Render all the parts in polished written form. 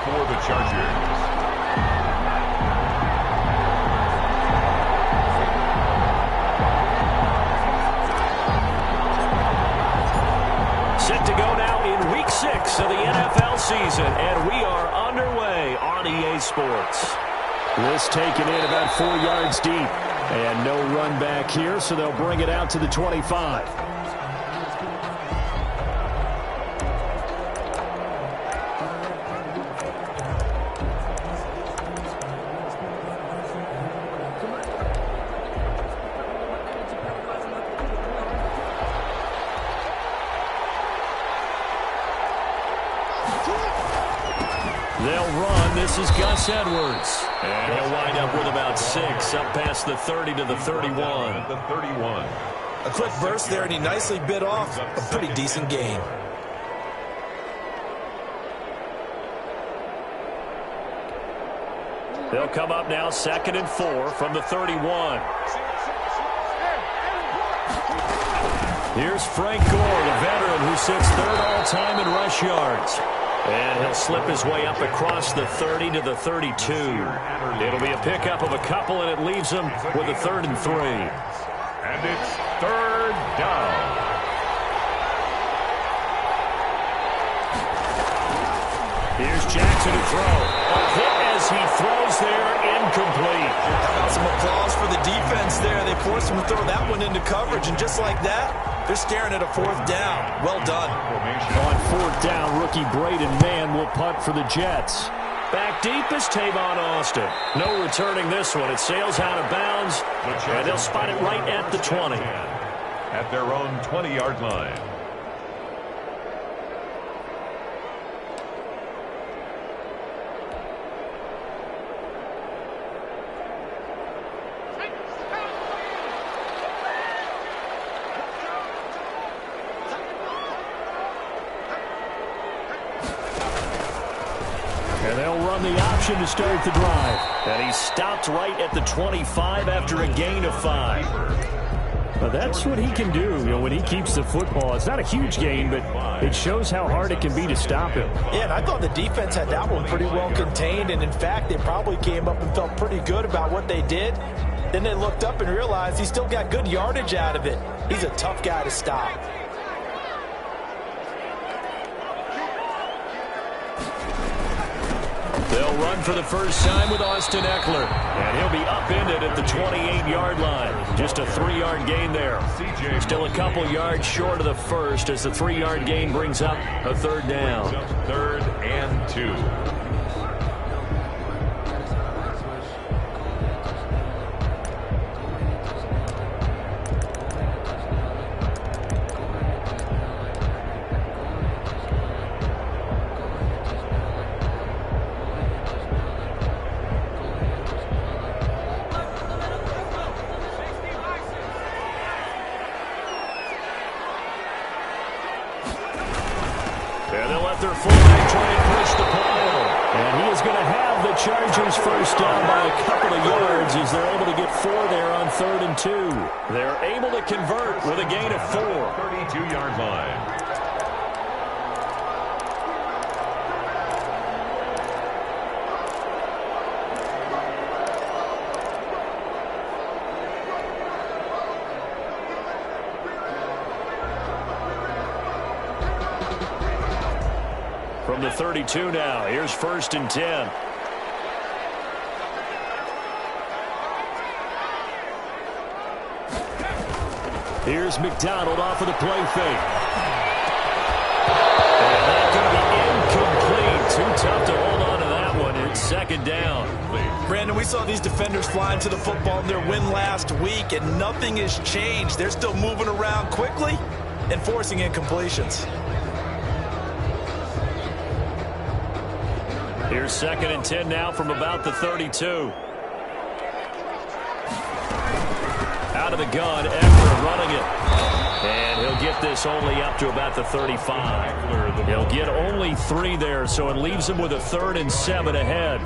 for the Chargers. Set to go now in Week 6 of the NFL season, and we are underway on EA Sports. This taken in about 4 yards deep, and no run back here, so they'll bring it out to the 25. They'll run. This is Gus Edwards. And he'll wind up with about 6, up past the 30 to the 31. A quick burst there, and he nicely bit off a pretty decent gain. They'll come up now 2nd and 4 from the 31. Here's Frank Gore, the veteran who sits 3rd all-time in rush yards. And he'll slip his way up across the 30 to the 32. It'll be a pickup of a couple, and it leaves him with a 3rd and 3. And it's 3rd down. Here's Jackson to throw. A hit as he throws there, incomplete. Some applause for the defense there. They forced him to throw that one into coverage, and just like that, they're staring at a 4th down. Well done. On 4th down, rookie Braden Mann will punt for the Jets. Back deep is Tavon Austin. No returning this one. It sails out of bounds, and they'll spot it right at the 20. At their own 20-yard line. And they'll run the option to start the drive. And he stopped right at the 25 after a gain of 5. But that's what he can do, when he keeps the football. It's not a huge gain, but it shows how hard it can be to stop him. Yeah, and I thought the defense had that one pretty well contained, and in fact, they probably came up and felt pretty good about what they did. Then they looked up and realized he still got good yardage out of it. He's a tough guy to stop. They'll run for the first time with Austin Eckler. And he'll be upended at the 28-yard line. Just a 3-yard gain there. Still a couple yards short of the first as the 3-yard gain brings up a 3rd down. 3rd and 2. And they'll let their fullback try and push the ball. And he is going to have the Chargers first down by a couple of yards as they're able to get 4 there on 3rd and 2. They're able to convert with a gain of 4. 32-yard line. From the 32 now, here's 1st and 10. Here's McDonald off of the play fake. And that's going to be incomplete. Too tough to hold on to that one. It's 2nd down. Brandon, we saw these defenders flying to the football in their win last week, and nothing has changed. They're still moving around quickly and forcing incompletions. Here's 2nd and 10 now from about the 32. Out of the gun, Eckler running it. And he'll get this only up to about the 35. He'll get only 3 there, so it leaves him with a 3rd and 7 ahead.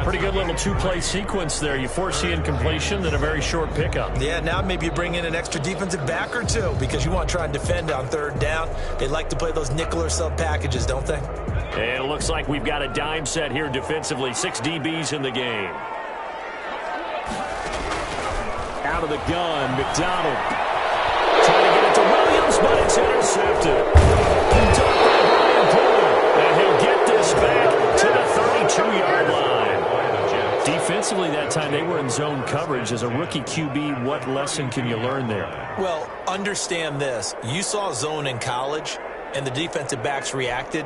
Pretty good little 2-play sequence there. You force the incompletion, then a very short pickup. Yeah, now maybe you bring in an extra defensive back or 2 because you want to try and defend on 3rd down. They like to play those nickel or sub packages, don't they? And it looks like we've got a dime set here defensively. 6 DBs in the game. Out of the gun, McDonald. Trying to get it to Williams, but it's intercepted. And he'll get this back to the 32-yard line. Defensively that time, they were in zone coverage. As a rookie QB, what lesson can you learn there? Well, understand this. You saw zone in college, and the defensive backs reacted,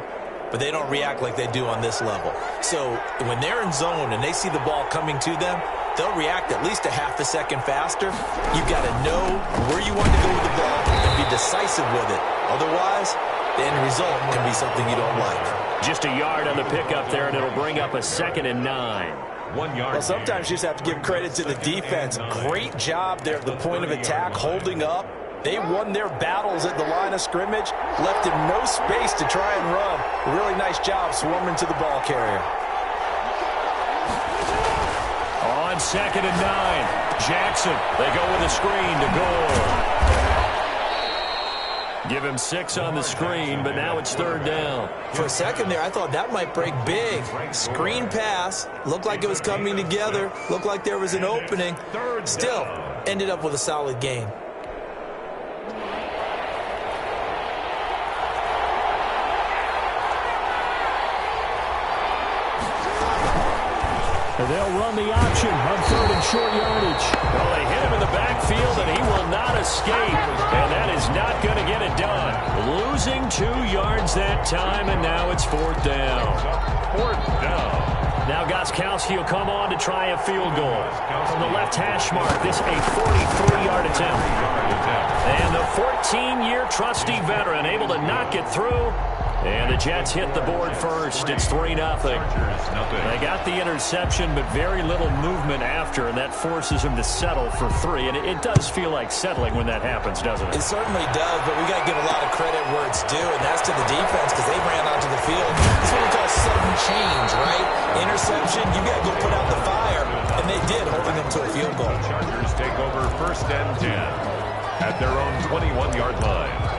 but they don't react like they do on this level. So when they're in zone and they see the ball coming to them, they'll react at least a half a second faster. You've got to know where you want to go with the ball and be decisive with it. Otherwise, the end result can be something you don't like. Just a yard on the pickup there, and it'll bring up a 2nd and 9. 1 yard. Well, sometimes you just have to give credit to the defense. Great job there at the point of attack, holding up. They won their battles at the line of scrimmage, left him no space to try and run. Really nice job swarming to the ball carrier. On 2nd and 9, Jackson. They go with a screen to Gore. Give him 6 on the screen, but now it's 3rd down. For a second there, I thought that might break big. Screen pass. Looked like it was coming together. Looked like there was an opening. Still, ended up with a solid game. They'll run the option on 3rd and short yardage. Well, they hit him in the backfield, and he will not escape. And that is not going to get it done. Losing 2 yards that time, and now it's 4th down. 4th down. Now Gostkowski will come on to try a field goal. From the left hash mark, this a 43-yard attempt. And the 14-year trusty veteran able to knock it through. And the Jets hit the board first. It's 3-0. They got the interception, but very little movement after, and that forces them to settle for 3. And it does feel like settling when that happens, doesn't it? It certainly does, but we got to give a lot of credit where it's due, and that's to the defense because they ran onto the field. This is what we call sudden change, right? Interception, you got to go put out the fire, and they did, holding them to a field goal. Chargers take over 1st and 10 at their own 21-yard line.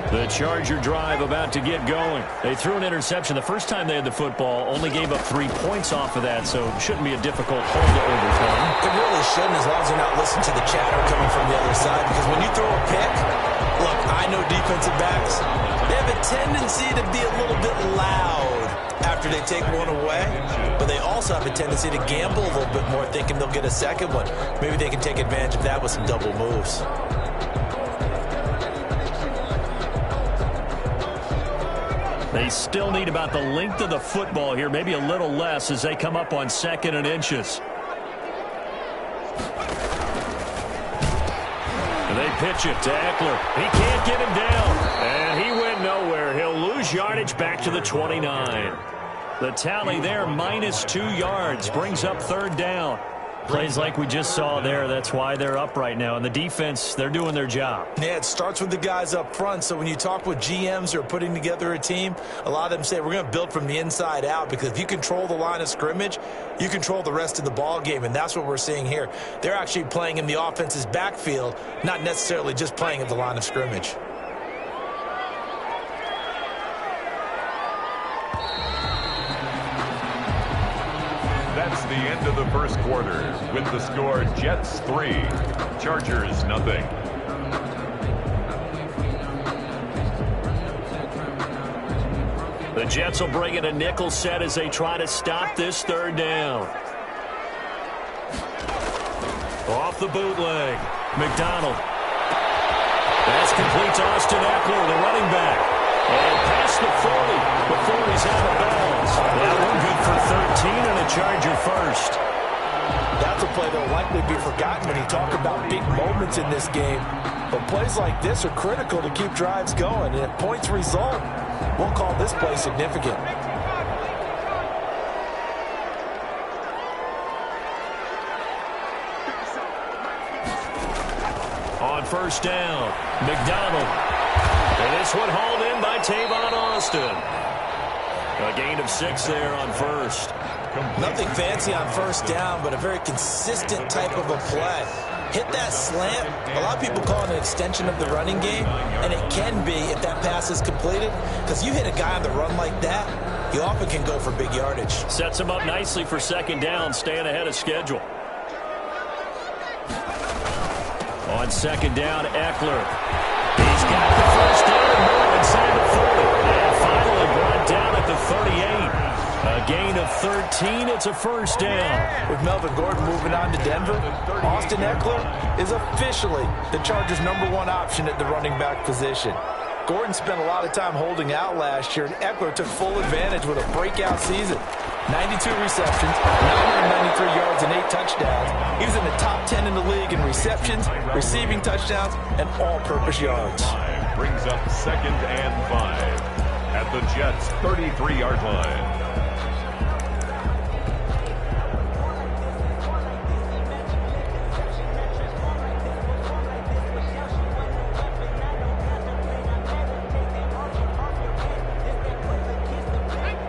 The Charger drive about to get going. They threw an interception the first time they had the football, only gave up 3 points off of that, so it shouldn't be a difficult hold to overcome. It really shouldn't, as long as you're not listening to the chatter coming from the other side, because when you throw a pick, look, I know defensive backs, they have a tendency to be a little bit loud after they take one away, but they also have a tendency to gamble a little bit more, thinking they'll get a second one. Maybe they can take advantage of that with some double moves. They still need about the length of the football here, maybe a little less as they come up on 2nd and inches. They pitch it to Eckler. He can't get him down, and he went nowhere. He'll lose yardage back to the 29. The tally there, minus 2 yards, brings up 3rd down. Plays like we just saw there. That's why they're up right now. And the defense, they're doing their job. Yeah, it starts with the guys up front. So when you talk with GMs who are putting together a team, a lot of them say we're going to build from the inside out, because if you control the line of scrimmage, you control the rest of the ball game. And that's what we're seeing here. They're actually playing in the offense's backfield, not necessarily just playing at the line of scrimmage. That's the end of the first quarter with the score Jets 3, Chargers nothing. The Jets will bring in a nickel set as they try to stop this 3rd down. Off the bootleg, McDonald. That's complete to Austin Eckler, the running back. And past the 40 before he's out of bounds. That one good for 13 and a Charger first. That's a play that will likely be forgotten when you talk about big moments in this game. But plays like this are critical to keep drives going. And if points result, we'll call this play significant. On 1st down, McDonald. And this one hauled in by Tavon Austin. A gain of 6 there on first. Nothing fancy on first down, but a very consistent type of a play. Hit that slant. A lot of people call it an extension of the running game, and it can be if that pass is completed, because you hit a guy on the run like that, you often can go for big yardage. Sets him up nicely for second down, staying ahead of schedule. On second down, Eckler. He's got the first down, more inside the 40. And finally brought down at the 38. A gain of 13. It's a first down. With Melvin Gordon moving on to Denver, Austin Eckler is officially the Chargers' #1 option at the running back position. Gordon spent a lot of time holding out last year, and Eckler took full advantage with a breakout season. 92 receptions, 993 yards, and 8 touchdowns. He was in the top 10 in the league in receptions, receiving touchdowns, and all-purpose yards. Brings up 2nd and 5 at the Jets' 33-yard line.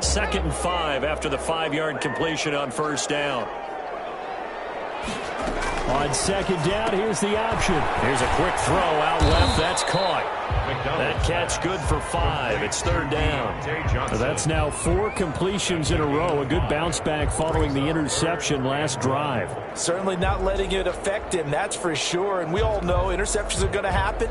Second and 5 after the 5-yard completion on first down. On second down, here's the option. Here's a quick throw out left. That's caught. That catch good for 5. It's third down. That's now 4 completions in a row. A good bounce back following the interception last drive. Certainly not letting it affect him, that's for sure. And we all know interceptions are going to happen.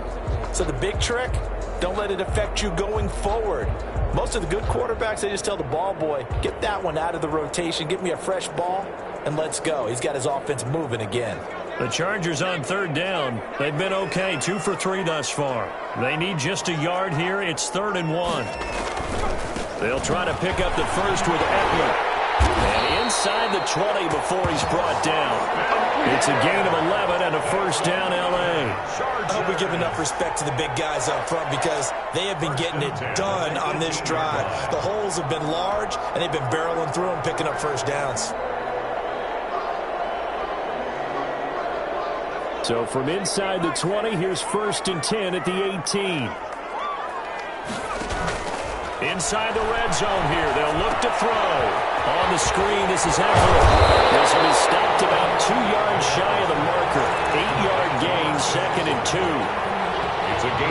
So the big trick, don't let it affect you going forward. Most of the good quarterbacks, they just tell the ball boy, get that one out of the rotation, give me a fresh ball, and let's go. He's got his offense moving again. The Chargers on third down. They've been okay, 2 for 3 thus far. They need just a yard here. It's 3rd and 1. They'll try to pick up the first with Eckler. And inside the 20 before he's brought down. It's a gain of 11 and a first down, L.A. I hope we give enough respect to the big guys up front because they have been getting it done on this drive. The holes have been large, and they've been barreling through them, picking up first downs. So from inside the 20, here's 1st and 10 at the 18. Inside the red zone here. They'll look to throw. On the screen, this is Eckler. This one is stopped about 2 yards shy of the marker. 8-yard gain, 2nd and 2.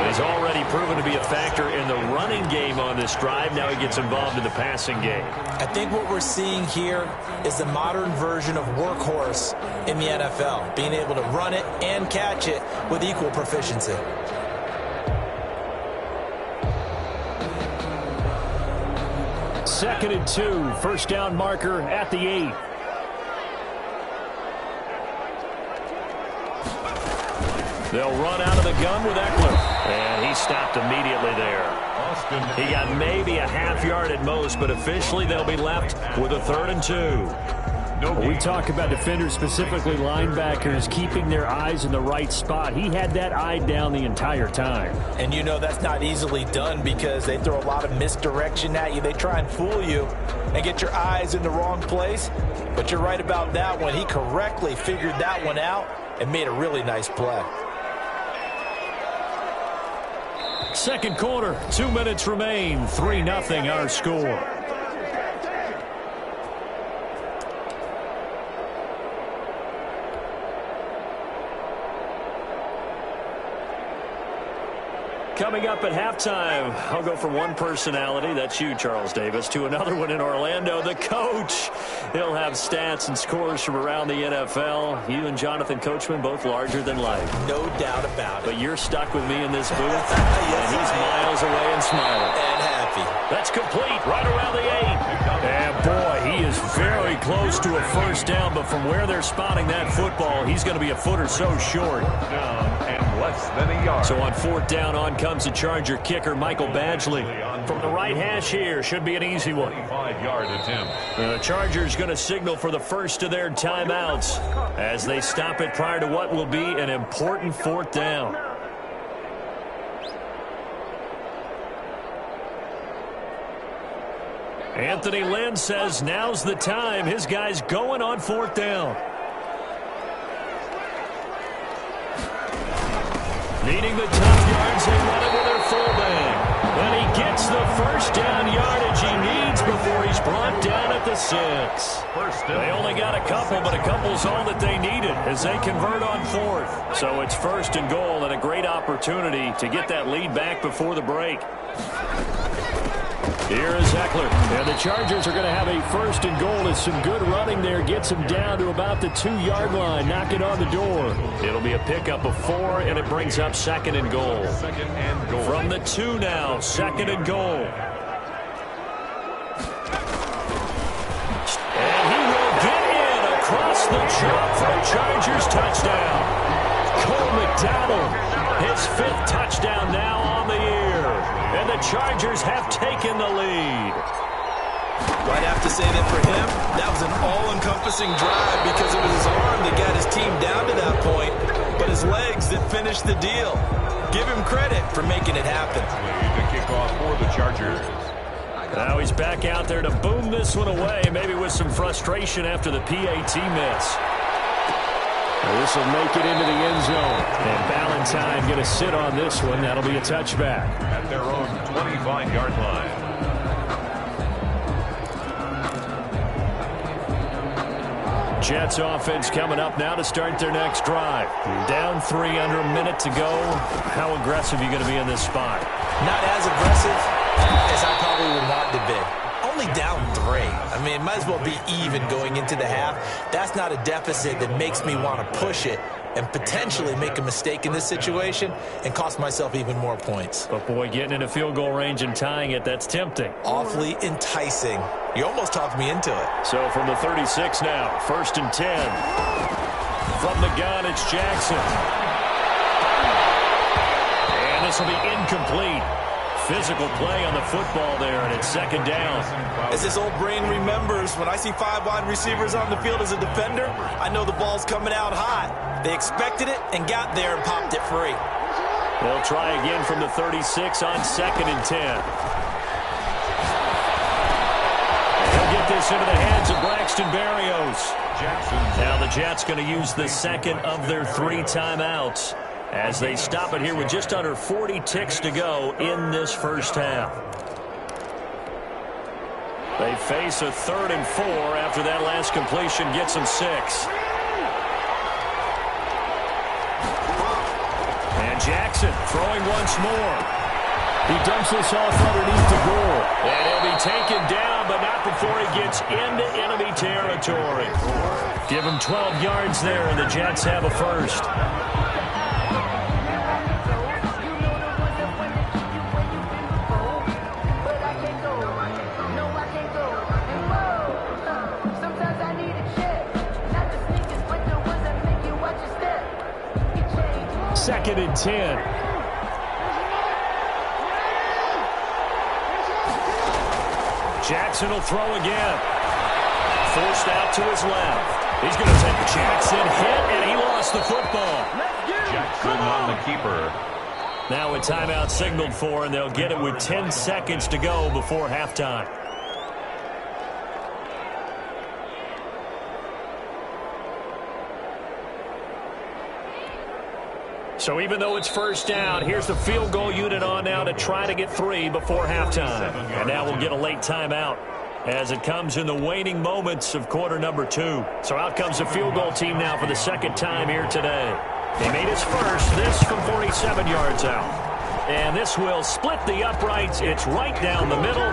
He's already proven to be a factor in the running game on this drive. Now he gets involved in the passing game. I think what we're seeing here is the modern version of workhorse in the NFL, being able to run it and catch it with equal proficiency. Second and 2, first down marker at the 8. They'll run out of the gun with Eckler. And he stopped immediately there. He got maybe a half yard at most, but officially they'll be left with a 3rd and 2. We talk about defenders, specifically linebackers, keeping their eyes in the right spot. He had that eye down the entire time. And you know that's not easily done because they throw a lot of misdirection at you. They try and fool you and get your eyes in the wrong place. But you're right about that one. He correctly figured that one out and made a really nice play. Second quarter, 2 minutes remain. 3-0 our score. Coming up at halftime, I'll go from one personality, that's you, Charles Davis, to another one in Orlando, the coach. He'll have stats and scores from around the NFL. You and Jonathan Coachman, both larger than life. No doubt about it. But you're stuck with me in this booth, Yes, and he's miles away and smiling. And happy. That's complete, right around the 8. And boy, he is very close to a first down, but from where they're spotting that football, he's going to be a foot or so short. And less than a yard. So on 4th down, on comes the Charger kicker, Michael Badgley. From the right hash here, should be an easy one. 25-yard attempt. The Chargers going to signal for the first of their timeouts as they stop it prior to what will be an important 4th down. Anthony Lynn says now's the time. His guy's going on 4th down. Needing the top yards, they run it with their fullback. And he gets the first down yardage he needs before he's brought down at the 6. They only got a couple, but a couple's all that they needed as they convert on 4th. So it's 1st and goal and a great opportunity to get that lead back before the break. Here is Eckler, and the Chargers are going to have a 1st and goal as some good running there gets him down to about the 2-yard line, knocking on the door. It'll be a pickup of 4, and it brings up 2nd and goal. From the 2 now, 2nd and goal. And he will get in across the chalk for a Chargers touchdown. Cole McDonald, his 5th touchdown now on the year. And the Chargers have taken the lead. I'd have to say that for him, that was an all-encompassing drive because it was his arm that got his team down to that point, but his legs that finished the deal. Give him credit for making it happen. The kickoff for the Chargers. Now he's back out there to boom this one away, maybe with some frustration after the PAT miss. This will make it into the end zone. And Valentine going to sit on this one. That'll be a touchback. At their own 25-yard line. Jets offense coming up now to start their next drive. Down 3 under a minute to go. How aggressive are you going to be in this spot? Not as aggressive as I probably would want to be. Only down 3. I mean, it might as well be even going into the half. That's not a deficit that makes me want to push it and potentially make a mistake in this situation and cost myself even more points. But, boy, getting into field goal range and tying it, that's tempting. Awfully enticing. You almost talked me into it. So from the 36 now, 1st and 10. From the gun, it's Jackson. And this will be incomplete. Physical play on the football there, and it's 2nd down. As this old brain remembers, when I see 5 wide receivers on the field as a defender, I know the ball's coming out hot. They expected it and got there and popped it free. They'll try again from the 36 on 2nd and 10. They'll get this into the hands of Braxton Berrios. Now the Jets going to use the 2nd of their 3 timeouts as they stop it here with just under 40 ticks to go in this first half. They face a 3rd and 4 after that last completion gets them 6. And Jackson throwing once more. He dumps this off underneath the goal. And he'll be taken down, but not before he gets into enemy territory. Give him 12 yards there, and the Jets have a 1st. Second and 10. Jackson will throw again. Forced out to his left. He's going to take Jackson hit, and he lost the football. Jackson on the keeper. Now a timeout signaled for, and they'll get it with 10 seconds to go before halftime. So even though it's 1st down, here's the field goal unit on now to try to get 3 before halftime. And now we'll get a late timeout as it comes in the waning moments of quarter number 2. So out comes the field goal team now for the 2nd time here today. He made his first, this from 47 yards out. And this will split the uprights. It's right down the middle.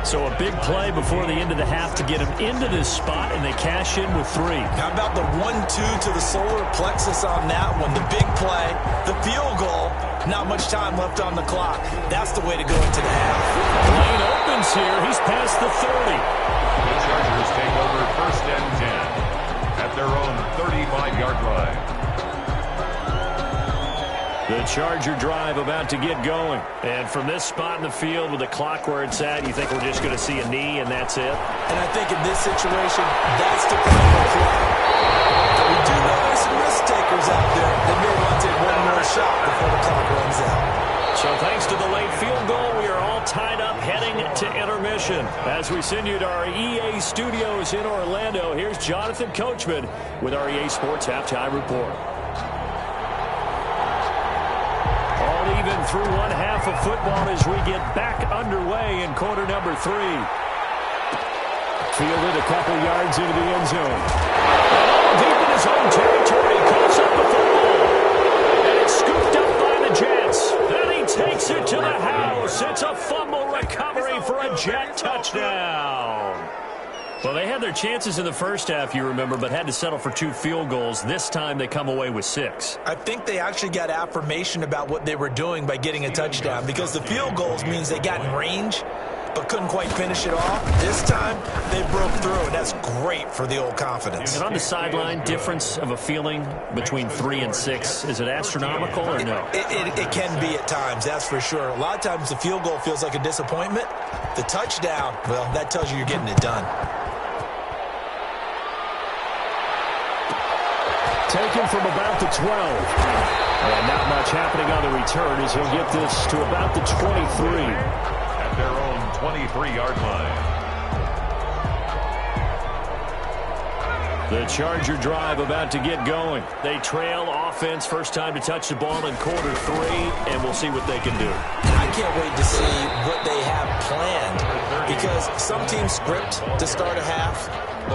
So a big play before the end of the half to get him into this spot, and they cash in with 3. How about the 1-2 to the solar plexus on that one? The big play, the field goal, not much time left on the clock. That's the way to go into the half. Lane opens here. He's past the 30. The Chargers take over 1st and 10 at their own 35-yard line. The Charger drive about to get going. And from this spot in the field with the clock where it's at, you think we're just going to see a knee and that's it? And I think in this situation, that's the kind of play. But we do know there's some risk takers out there that may want to take one more shot before the clock runs out. So thanks to the late field goal, we are all tied up heading to intermission. As we send you to our EA studios in Orlando, here's Jonathan Coachman with our EA Sports Halftime Report. Even through one half of football as we get back underway in quarter number 3. Fielded a couple yards into the end zone. And deep in his own territory, calls up the football. And it's scooped up by the Jets. Then he takes it to the house. It's a fumble recovery for a Jet touchdown. Well, they had their chances in the first half, you remember, but had to settle for 2 field goals. This time they come away with 6. I think they actually got affirmation about what they were doing by getting a touchdown, because the field goals means they got in range but couldn't quite finish it off. This time they broke through, and that's great for the old confidence. And on the sideline, difference of a feeling between 3 and 6, is it astronomical or no? It can be at times, that's for sure. A lot of times the field goal feels like a disappointment. The touchdown, well, that tells you you're getting it done. Taken from about the 12. And not much happening on the return as he'll get this to about the 23. At their own 23-yard line. The Charger drive about to get going. They trail offense, first time to touch the ball in quarter 3, and we'll see what they can do. I can't wait to see what they have planned, because some teams script to start a half.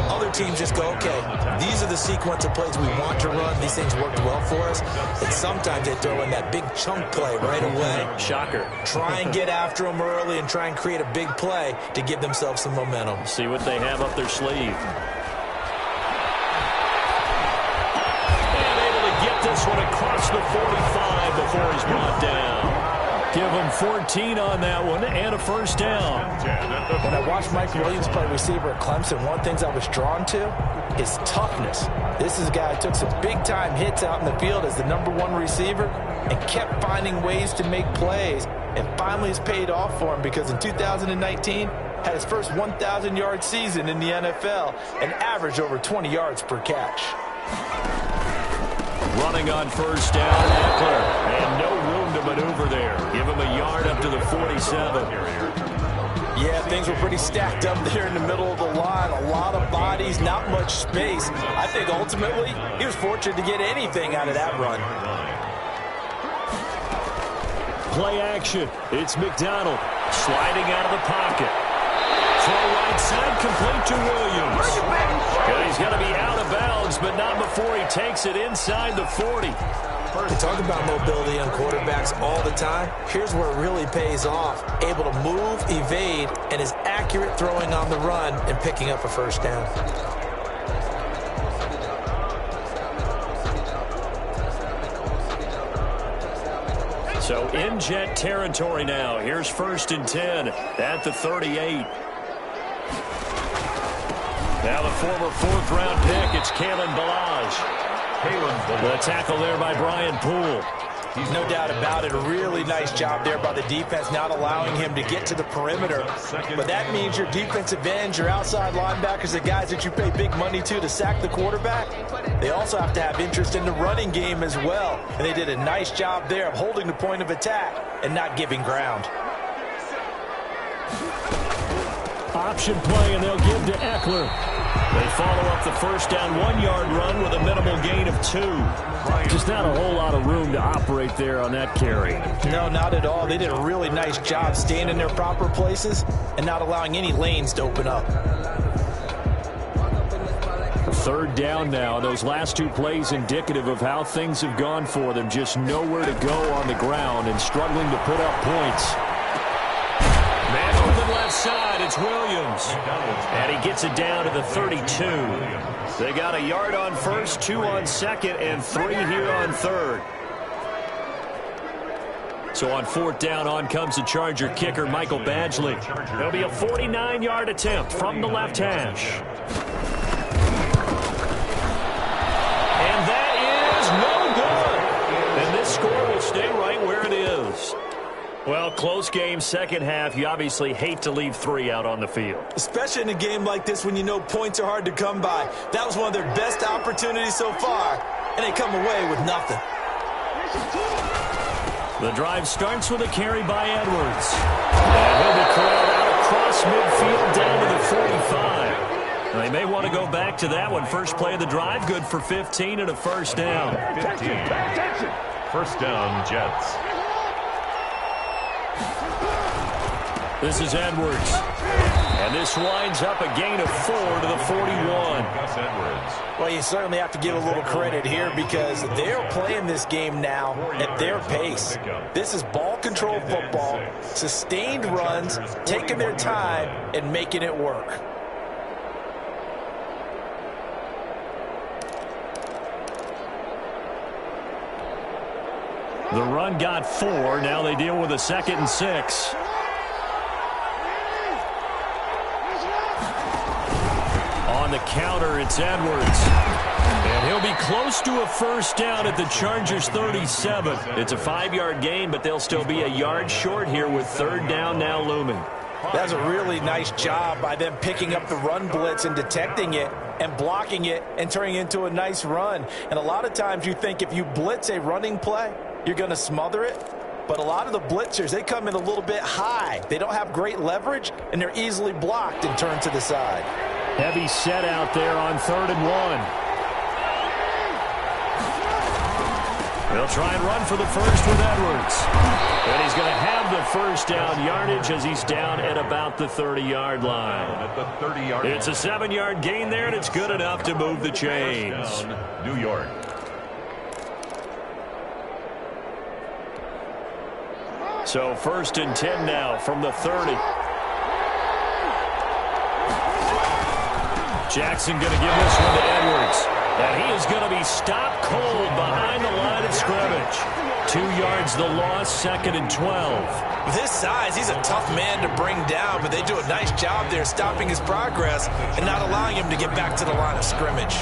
Other teams just go, okay, these are the sequence of plays we want to run. These things worked well for us. And sometimes they throw in that big chunk play right away. Shocker. Try and get after them early and try and create a big play to give themselves some momentum. See what they have up their sleeve. And able to get this one across the 45 before he's brought down. Give him 14 on that one and a first down. When I watched Mike Williams play receiver at Clemson, one of the things I was drawn to is toughness. This is a guy who took some big-time hits out in the field as the #1 receiver and kept finding ways to make plays. And finally it's paid off for him, because in 2019, had his first 1,000-yard season in the NFL and averaged over 20 yards per catch. Running on first down, Eckler, and no room to maneuver there. Give him a yard up to the 47. Yeah, things were pretty stacked up there in the middle of the line. A lot of bodies, not much space. I think ultimately he was fortunate to get anything out of that run. Play action. It's McDonald sliding out of the pocket. Throw right side, complete to Williams. And he's going to be out of bounds, but not before he takes it inside the 40. We talk about mobility on quarterbacks all the time. Here's where it really pays off. Able to move, evade, and is accurate throwing on the run and picking up a first down. So in Jet territory now. Here's 1st and 10 at the 38. Now the former 4th-round pick, it's Kalen Ballage. The tackle there by Brian Poole. No doubt about it. A really nice job there by the defense, not allowing him to get to the perimeter. But that means your defensive ends, your outside linebackers, the guys that you pay big money to sack the quarterback, they also have to have interest in the running game as well. And they did a nice job there of holding the point of attack and not giving ground. Option play, and they'll give to Eckler. They follow up the first down 1-yard run with a minimal gain of 2. Just not a whole lot of room to operate there on that carry. No, not at all. They did a really nice job staying in their proper places and not allowing any lanes to open up. 3rd down now. Those last 2 plays indicative of how things have gone for them. Just nowhere to go on the ground and struggling to put up points. Man open left side, it's Williams. And he gets it down to the 32. They got a yard on first, 2 on second, and 3 here on third. So on 4th down, on comes the Charger kicker, Michael Badgley. It'll be a 49-yard attempt from the left hash. And that is no good. And this score will stay right where it is. Well, close game, second half. You obviously hate to leave 3 out on the field. Especially in a game like this when you know points are hard to come by. That was one of their best opportunities so far, and they come away with nothing. The drive starts with a carry by Edwards. And he'll be corralled out across midfield down to the 45. They may want to go back to that one. First play of the drive, good for 15 and a first down. 15. First down, Jets. This is Edwards. And this winds up a gain of 4 to the 41. Well, you certainly have to give a little credit here because they're playing this game now at their pace. This is ball control football, sustained runs, taking their time and making it work. The run got 4. Now they deal with a 2nd and 6. On the counter, it's Edwards. And he'll be close to a first down at the Chargers' 37. It's a 5-yard gain, but they'll still be a yard short here with 3rd down now looming. That's a really nice job by them picking up the run blitz and detecting it and blocking it and turning it into a nice run. And a lot of times you think if you blitz a running play, you're going to smother it. But a lot of the blitzers, they come in a little bit high. They don't have great leverage, and they're easily blocked and turned to the side. Heavy set out there on 3rd and 1. They'll try and run for the first with Edwards. And he's going to have the first down yardage as he's down at about the 30-yard line. It's a 7-yard gain there, and it's good enough to move the chains. New York. So 1st and 10 now from the 30. Jackson going to give this one to Edwards. And he is going to be stopped cold behind the line of scrimmage. 2 yards the loss, 2nd and 12. With his size, he's a tough man to bring down, but they do a nice job there stopping his progress and not allowing him to get back to the line of scrimmage.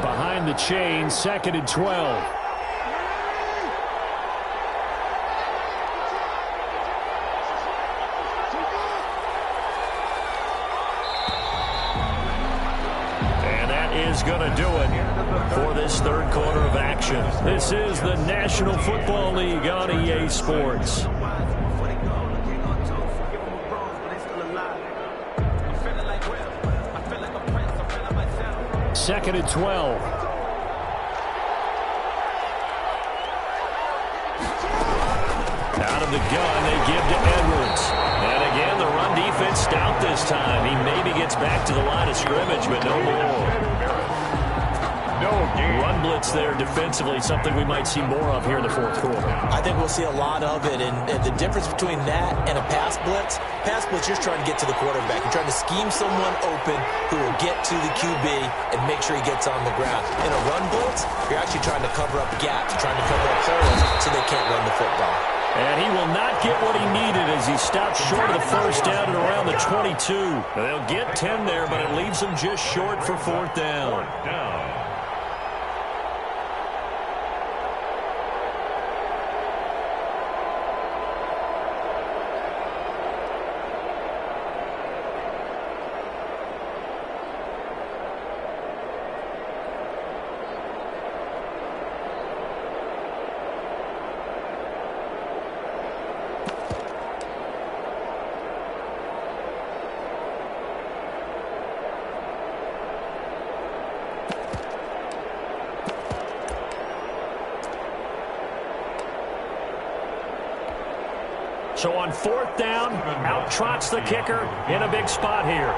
Behind the chain, 2nd and 12. Going to do it for this 3rd quarter of action. This is the National Football League on EA Sports. Second and 12. Out of the gun, they give to Edwards. And again, the run defense stout this time. He maybe gets back to the line of scrimmage, but no more. Run blitz there defensively, something we might see more of here in the 4th quarter. I think we'll see a lot of it, and the difference between that and a pass blitz, you're trying to get to the quarterback. You're trying to scheme someone open who will get to the QB and make sure he gets on the ground. In a run blitz, you're actually trying to cover up gaps, trying to cover up holes so they can't run the football. And he will not get what he needed as he stopped short of the first down at around the 22. They'll get 10 there, but it leaves them just short for 4th down. So on 4th down, out trots the kicker in a big spot here.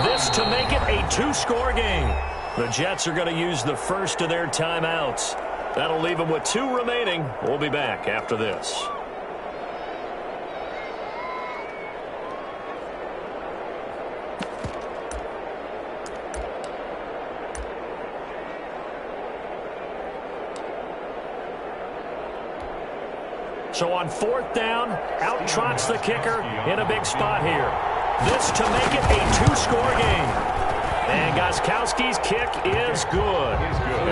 This to make it a 2-score game. The Jets are going to use the first of their timeouts. That'll leave them with 2 remaining. We'll be back after this. So on 4th down, out trots the kicker in a big spot here. This to make it a 2-score game. And Gostkowski's kick is good.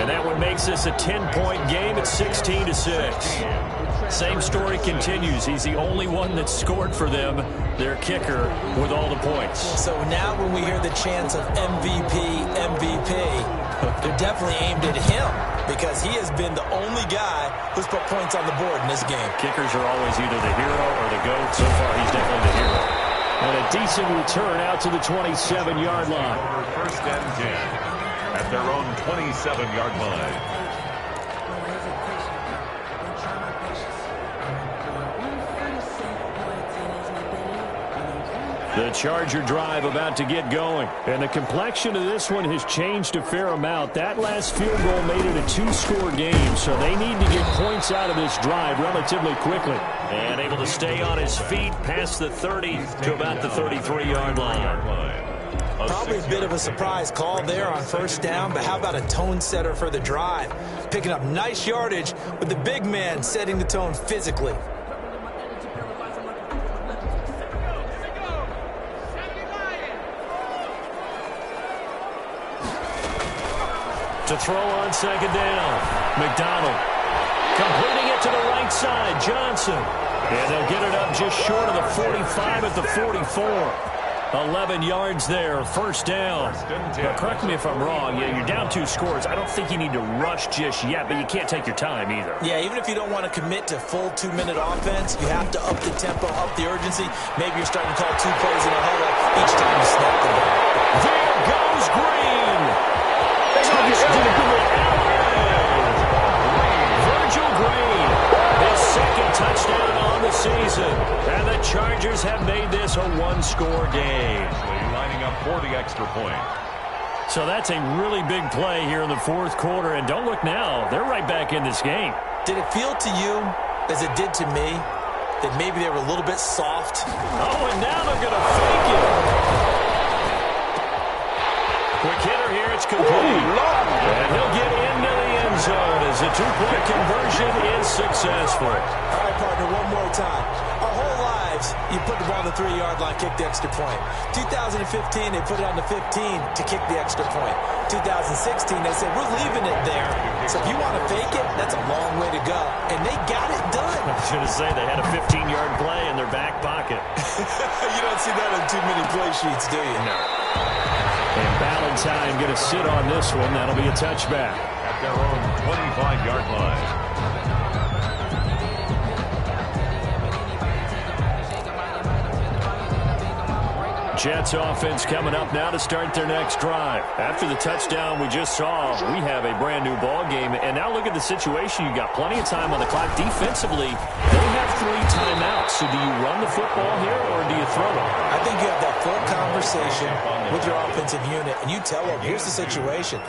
And that one makes this a 10-point game at 16-6. Same story continues. He's the only one that scored for them, their kicker, with all the points. So now when we hear the chants of MVP, they're definitely aimed at him because he has been the only guy who's put points on the board in this game. Kickers are always either the hero or the GOAT. So far, he's definitely the hero. And a decent return out to the 27-yard line. First and 10 at their own 27-yard line. The Charger drive about to get going. And the complexion of this one has changed a fair amount. That last field goal made it a two-score game, so they need to get points out of this drive relatively quickly. And able to stay on his feet past the 30 to about the 33-yard line. Probably a bit of a surprise call there on first down, but how about a tone setter for the drive? Picking up nice yardage with the big man setting the tone physically. To throw on second down. McDonald completing it to the right side. Johnson. And they'll get it up just short of the 45 at the 44. 11 yards there, first down. Now, correct me if I'm wrong. Yeah, you're down 2 scores. I don't think you need to rush just yet, but you can't take your time either. Yeah, even if you don't want to commit to full 2-minute offense, you have to up the tempo, up the urgency. Maybe you're starting to call 2 plays in a huddle each time you snap the ball. There goes Green. Virgil Green, his second touchdown on the season. And the Chargers have made this a 1-score game. Lining up for the extra point. So that's a really big play here in the fourth quarter. And don't look now, they're right back in this game. Did it feel to you, as it did to me, that maybe they were a little bit soft? Oh, and now they're going to fake it. Quick hitter here, it's complete. And he'll get into the end zone as the 2-point conversion is successful. All right, partner, one more time. Our whole lives, you put the ball on the 3-yard line, kick the extra point. 2015, they put it on the 15 to kick the extra point. 2016, they said, we're leaving it there. So if you want to fake it, that's a long way to go. And they got it done. I was going to say, they had a 15-yard play in their back pocket. You don't see that on too many play sheets, do you? No. And Valentine going to sit on this one. That'll be a touchback. At their own 25-yard line. Jets offense coming up now to start their next drive. After the touchdown we just saw, we have a brand new ball game. And now look at the situation. You got plenty of time on the clock. Defensively, they have 3 timeouts. So do you run the football here or do you throw it? I think you have that full conversation with your offensive unit, and you tell them, here's the situation.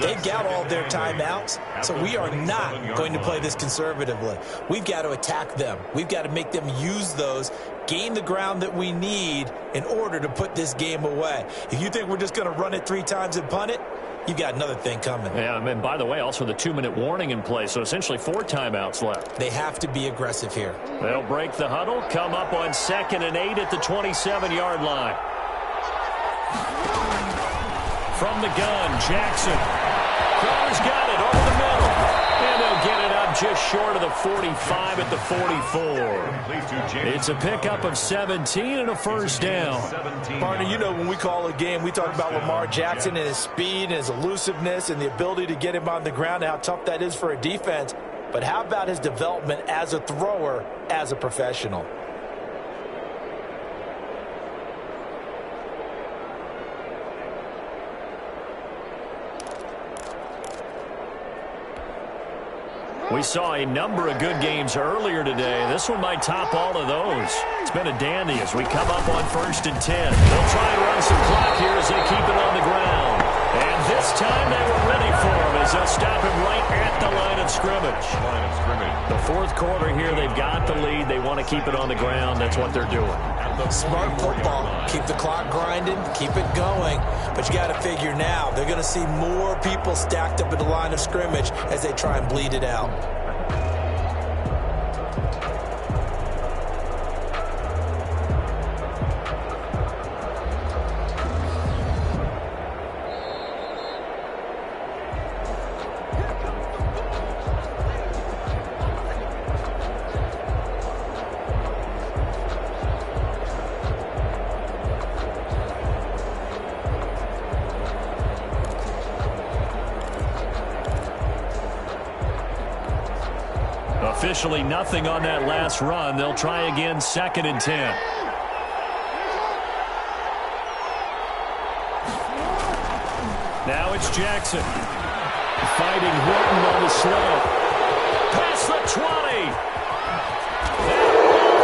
They've got all their timeouts, so we are not going to play this conservatively. We've got to attack them. We've got to make them use those, gain the ground that we need in order to put this game away. If you think we're just going to run it 3 times and punt it, you've got another thing coming. Yeah, and by the way, also the 2-minute warning in play, so essentially 4 timeouts left. They have to be aggressive here. They'll break the huddle, come up on 2nd and 8 at the 27-yard line. From the gun, Jackson. Crowder's got it over the middle. And they'll get it up just short of the 45 at the 44. It's a pickup of 17 and a first down. Partner, you know when we call a game, we talk about Lamar Jackson and his speed and his elusiveness and the ability to get him on the ground and how tough that is for a defense. But how about his development as a thrower, as a professional? We saw a number of good games earlier today. This one might top all of those. It's been a dandy as we come up on 1st and 10. They'll try and run some clock here as they keep it on the ground. And this time they were ready for him as they'll stop him right at the line of scrimmage. The fourth quarter here, they've got the lead. They want to keep it on the ground. That's what they're doing. Smart football. Keep the clock grinding. Keep it going. But you got to figure now, they're going to see more people stacked up at the line of scrimmage as they try and bleed it out. Officially nothing on that last run. They'll try again 2nd and 10. Now it's Jackson. Fighting Horton on the slope. Past the 20. That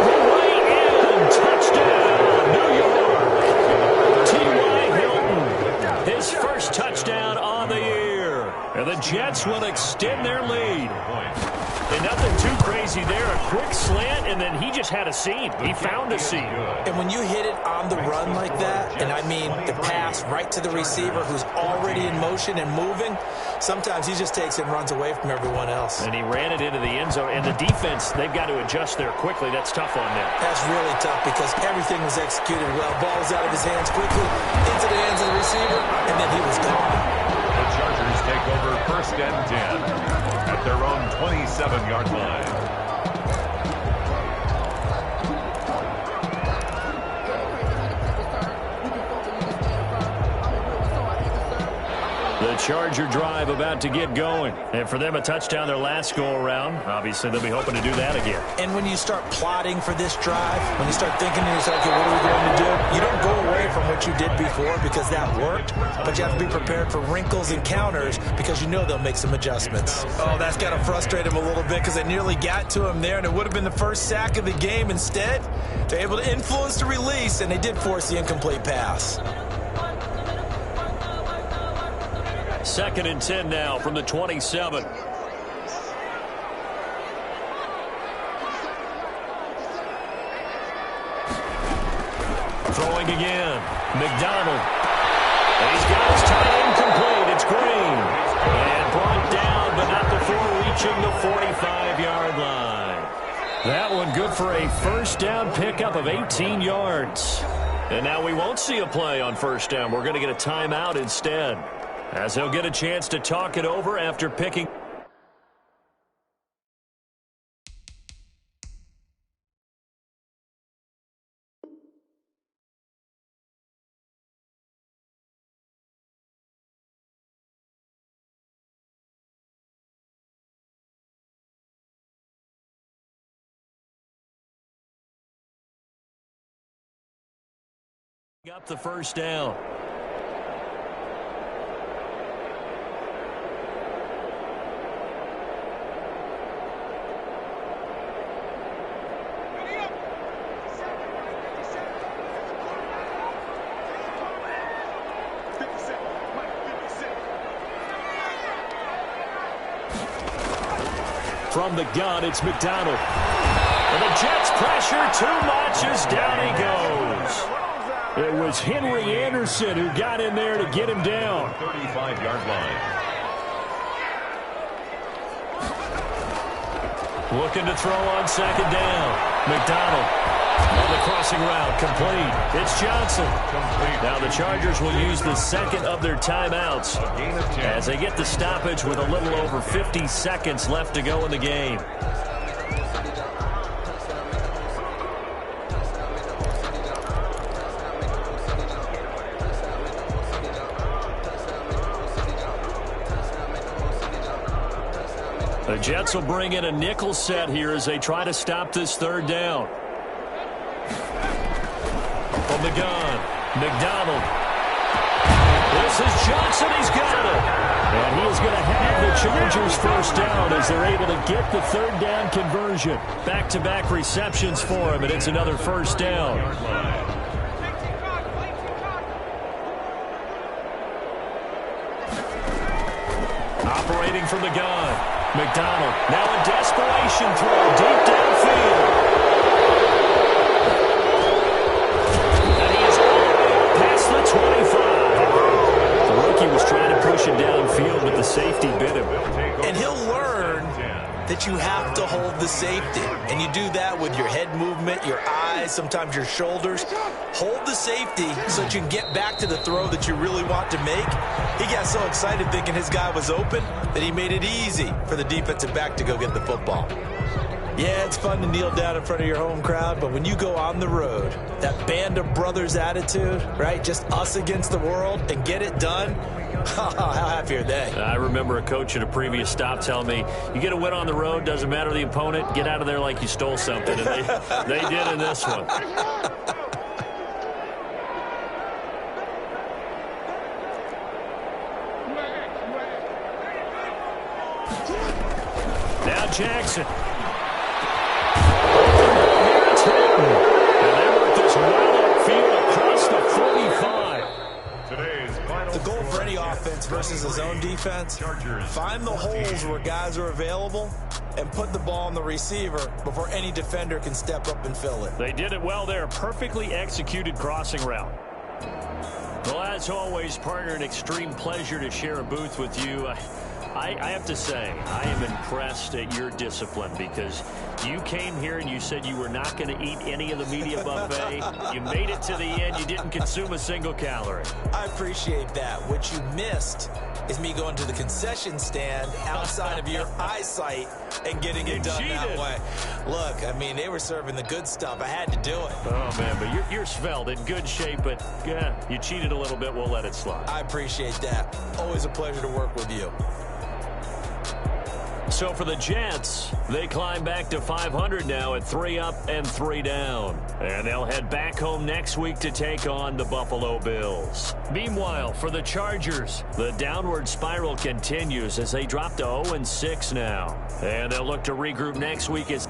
the way in. Touchdown, New York. Jets will extend their lead. And nothing too crazy there. A quick slant, and then he just had a seam. He found a seam. And when you hit it on the run like that, and I mean the pass right to the receiver who's already in motion and moving, sometimes he just takes it and runs away from everyone else. And he ran it into the end zone. And the defense, they've got to adjust there quickly. That's tough on them. That's really tough because everything was executed well. Ball was out of his hands quickly, into the hands of the receiver, and then he was gone. The Chargers take over 1st and 10 at their own 27-yard line. The Charger drive about to get going. And for them, a touchdown their last go-around. Obviously, they'll be hoping to do that again. And when you start plotting for this drive, when you start thinking to yourself, okay, what are we going to do? You don't go away from what you did before because that worked, but you have to be prepared for wrinkles and counters because you know they'll make some adjustments. Oh, that's got to frustrate him a little bit because they nearly got to him there, and it would have been the first sack of the game. Instead, they're able to influence the release, and they did force the incomplete pass. 2nd and 10 now from the 27. Throwing again. McDonald. And he's got his tight end complete. It's Green. And brought down, but not before reaching the 45-yard line. That one good for a first down pickup of 18 yards. And now we won't see a play on first down. We're going to get a timeout instead, as he'll get a chance to talk it over after picking. Up the first down. From the gun, it's McDonald. And the Jets pressure too much as down he goes. It was Henry Anderson who got in there to get him down. 35-yard line. Looking to throw on 2nd down. McDonald on the crossing route, complete. It's Johnson. Complete. Now the Chargers will use the second of their timeouts as they get the stoppage with a little over 50 seconds left to go in the game. The Jets will bring in a nickel set here as they try to stop this 3rd down. From the gun, McDonald. This is Johnson. He's got it. And he is going to have the Chargers first down as they're able to get the 3rd down conversion. Back-to-back receptions for him, and it's another first down. Operating from the gun. McDonald now in desperation throw deep downfield. And he is all the way up past the 25. The rookie was trying to push it downfield, but the safety bit him. And he'll learn that you have to hold the safety. And you do that with your head movement, your eyes, sometimes your shoulders. Hold the safety so that you can get back to the throw that you really want to make. He got so excited thinking his guy was open that he made it easy for the defensive back to go get the football. Yeah, it's fun to kneel down in front of your home crowd, but when you go on the road, that band of brothers attitude, right, just us against the world, and get it done, how happy are they? I remember a coach at a previous stop telling me, you get a win on the road, doesn't matter the opponent, get out of there like you stole something. And they did in this one. Now Jackson. Here it's Hinton. And they work this well upfield across the 45. Today's final The goal for any offense versus his own defense, find the holes where guys are available and put the ball on the receiver before any defender can step up and fill it. They did it well there. Perfectly executed crossing route. Well, as always, partner, an extreme pleasure to share a booth with you. I have to say, I am impressed at your discipline because you came here and you said you were not going to eat any of the media buffet. You made it to the end. You didn't consume a single calorie. I appreciate that. What you missed is me going to the concession stand outside of your eyesight and getting it done that way. Look, I mean, they were serving the good stuff. I had to do it. Oh, man, but you're svelte, in good shape, but yeah, you cheated a little bit. We'll let it slide. I appreciate that. Always a pleasure to work with you. So for the Jets, they climb back to 500 now at 3 up and 3 down. And they'll head back home next week to take on the Buffalo Bills. Meanwhile, for the Chargers, the downward spiral continues as they drop to 0-6 now. And they'll look to regroup next week as